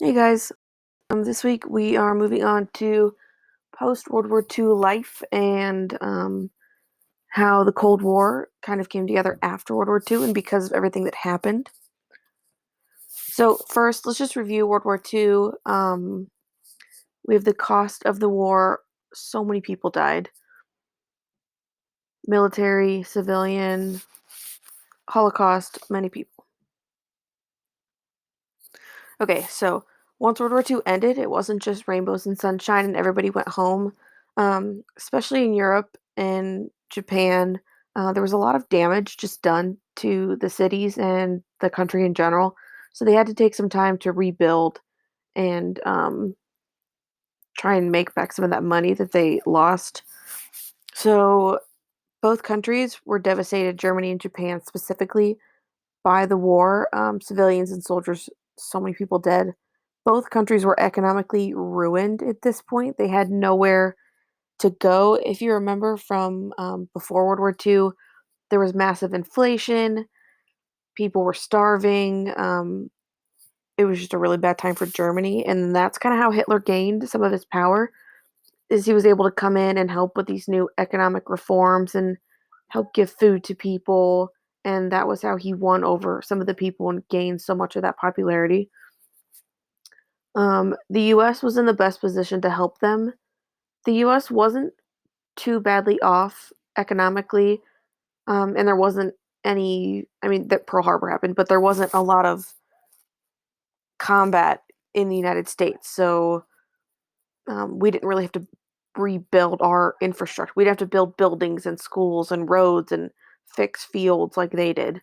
Hey guys, this week we are moving on to post World War II life and how the Cold War kind of came together after World War II and because of everything that happened. So, first, let's just review World War II. We have the cost of the war. So many people died: military, civilian, Holocaust, many people. Okay, so once World War II ended, it wasn't just rainbows and sunshine and everybody went home. Especially in Europe and Japan, there was a lot of damage just done to the cities and the country in general. So they had to take some time to rebuild and try and make back some of that money that they lost. So both countries were devastated, Germany and Japan specifically, by the war. Civilians and soldiers, so many people dead. Both countries were economically ruined at this point. They had nowhere to go. If you remember from before World War II, there was massive inflation. People were starving. It was just a really bad time for Germany, and that's kind of how Hitler gained some of his power. Is he was able to come in and help with these new economic reforms and help give food to people, and that was how he won over some of the people and gained so much of that popularity. The U.S. was in the best position to help them. The U.S. wasn't too badly off economically, and there wasn't any. I mean, that Pearl Harbor happened, but there wasn't a lot of combat in the United States, so we didn't really have to rebuild our infrastructure. We'd have to build buildings and schools and roads and fix fields like they did.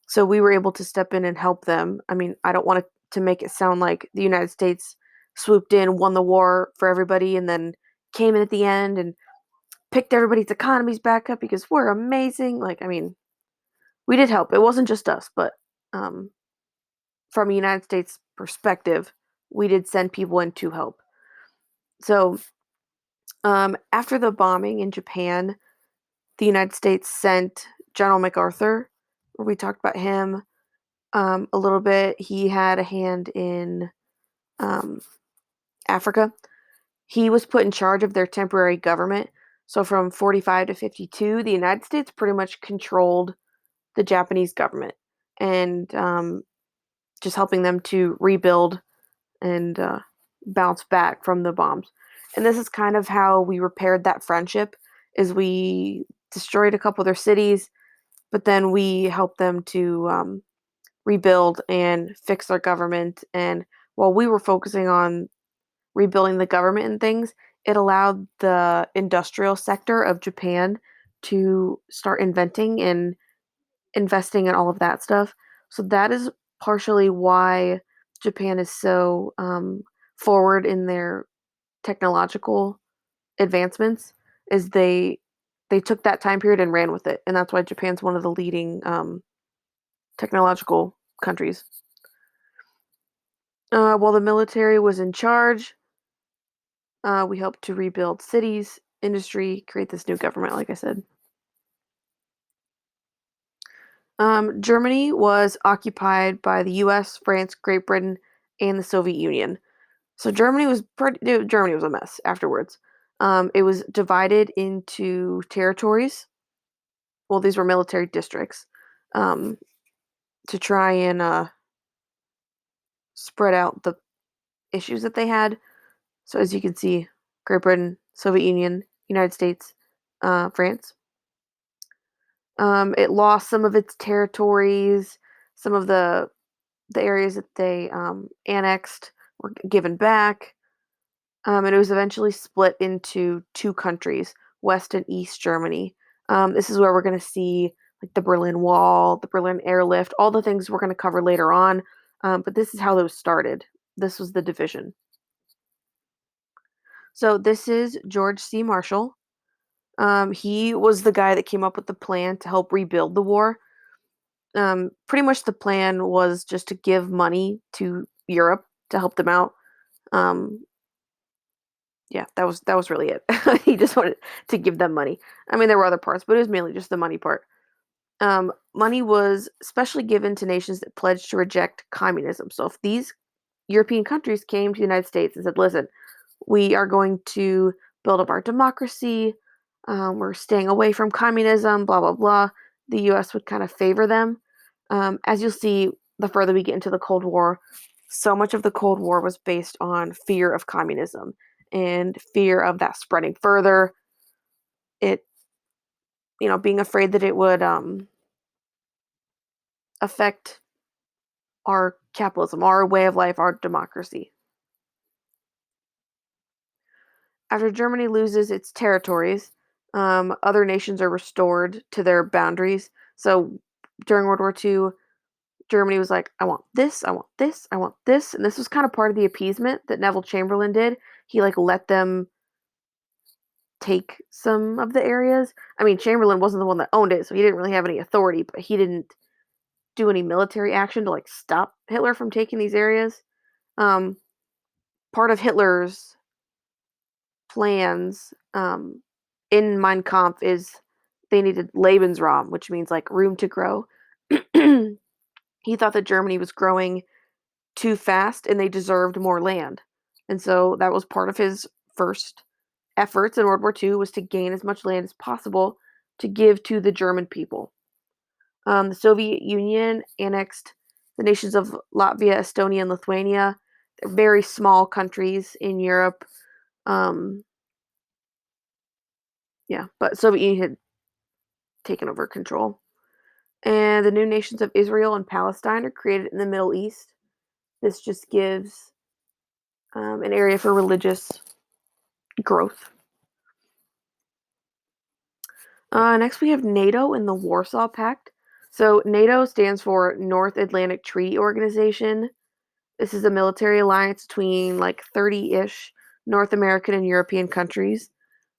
So we were able to step in and help them. I mean, I don't want to make it sound like the United States swooped in, won the war for everybody, and then came in at the end and picked everybody's economies back up because we're amazing. Like, I mean, we did help. It wasn't just us, but um, from a United States perspective, we did send people in to help. So after the bombing in Japan, the United States sent General MacArthur. We talked about him a little bit. He had a hand in um, Africa. He was put in charge of their temporary government. So from 45 to 52, the United States pretty much controlled the Japanese government and just helping them to rebuild and bounce back from the bombs. And this is kind of how we repaired that friendship is we destroyed a couple of their cities, but then we helped them to rebuild and fix their government. And while we were focusing on rebuilding the government and things, it allowed the industrial sector of Japan to start inventing and investing in all of that stuff. So that is partially why Japan is so forward in their technological advancements. Is they took that time period and ran with it, and that's why Japan's one of the leading technological countries. While the military was in charge, we helped to rebuild cities, industry, create this new government, like I said. Germany was occupied by the US, France, Great Britain, and the Soviet Union. So Germany was a mess afterwards. It was divided into territories. Well, these were military districts um, to try and spread out the issues that they had. So as you can see, Great Britain, Soviet Union, United States, France. It lost some of its territories, some of the areas that they annexed were given back, and it was eventually split into two countries, West and East Germany. This is where we're going to see like the Berlin Wall, the Berlin Airlift, all the things we're going to cover later on. But this is how those started. This was the division. So this is George C. Marshall. He was the guy that came up with the plan to help rebuild the war. Pretty much the plan was just to give money to Europe to help them out. Um, yeah, that was really it. He just wanted to give them money. I mean, there were other parts, but it was mainly just the money part. Money was especially given to nations that pledged to reject communism. So if these European countries came to the United States and said, listen, we are going to build up our democracy. We're staying away from communism, blah, blah, blah. The US would kind of favor them. As you'll see, the further we get into the Cold War, so much of the Cold War was based on fear of communism and fear of that spreading further. It, being afraid that it would affect our capitalism, our way of life, our democracy. After Germany loses its territories, other nations are restored to their boundaries. So during World War II, Germany was like, I want this, I want this, I want this. And this was kind of part of the appeasement that Neville Chamberlain did. He like let them take some of the areas. I mean, Chamberlain wasn't the one that owned it, so he didn't really have any authority, but he didn't do any military action to like stop Hitler from taking these areas. Um, Part of Hitler's plans in Mein Kampf is they needed Lebensraum, which means like room to grow. He thought that Germany was growing too fast and they deserved more land. And so that was part of his first efforts in World War II was to gain as much land as possible to give to the German people. The Soviet Union annexed the nations of Latvia, Estonia, and Lithuania. They're very small countries in Europe. Um, yeah, but Soviet Union had taken over control. And the new nations of Israel and Palestine are created in the Middle East. This just gives an area for religious growth. Next, we have NATO and the Warsaw Pact. So, NATO stands for North Atlantic Treaty Organization. This is a military alliance between like 30 ish North American and European countries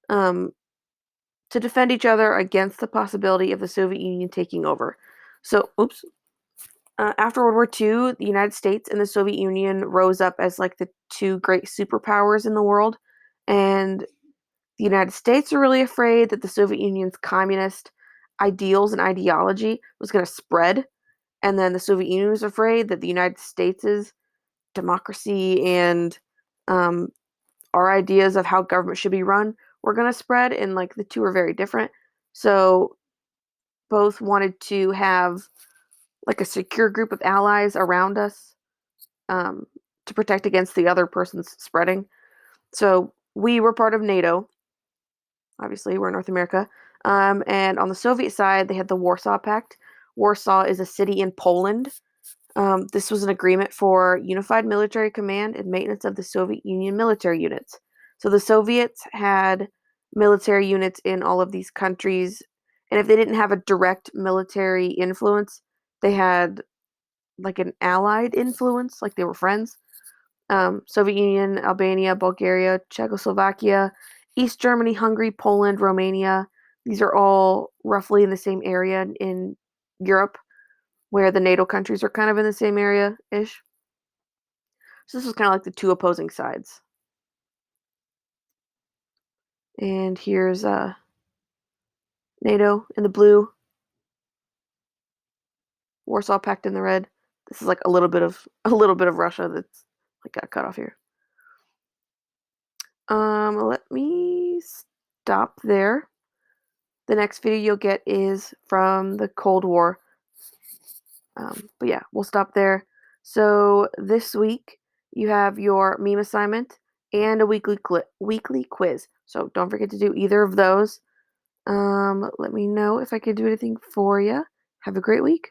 um, to defend each other against the possibility of the Soviet Union taking over. So, oops. After World War II, the United States and the Soviet Union rose up as like the two great superpowers in the world. And the United States were really afraid that the Soviet Union's communist ideals and ideology was going to spread. And then the Soviet Union was afraid that the United States' democracy and um, our ideas of how government should be run were going to spread. And like the two are very different. So both wanted to have like a secure group of allies around us um, to protect against the other person's spreading. So we were part of NATO. Obviously, we're in North America. And on the Soviet side, they had the Warsaw Pact. Warsaw is a city in Poland. This was an agreement for unified military command and maintenance of the Soviet Union military units. So the Soviets had military units in all of these countries. And if they didn't have a direct military influence, they had like an allied influence, like they were friends. Soviet Union, Albania, Bulgaria, Czechoslovakia, East Germany, Hungary, Poland, Romania. These are all roughly in the same area in Europe, where the NATO countries are kind of in the same area ish. So this was kind of like the two opposing sides. And here's NATO in the blue, Warsaw Pact in the red. This is like a little bit of Russia that's like got cut off here. Let me stop there. The next video you'll get is from the Cold War. But yeah, we'll stop there. So this week you have your meme assignment and a weekly quiz. So don't forget to do either of those. Let me know if I could do anything for you. Have a great week.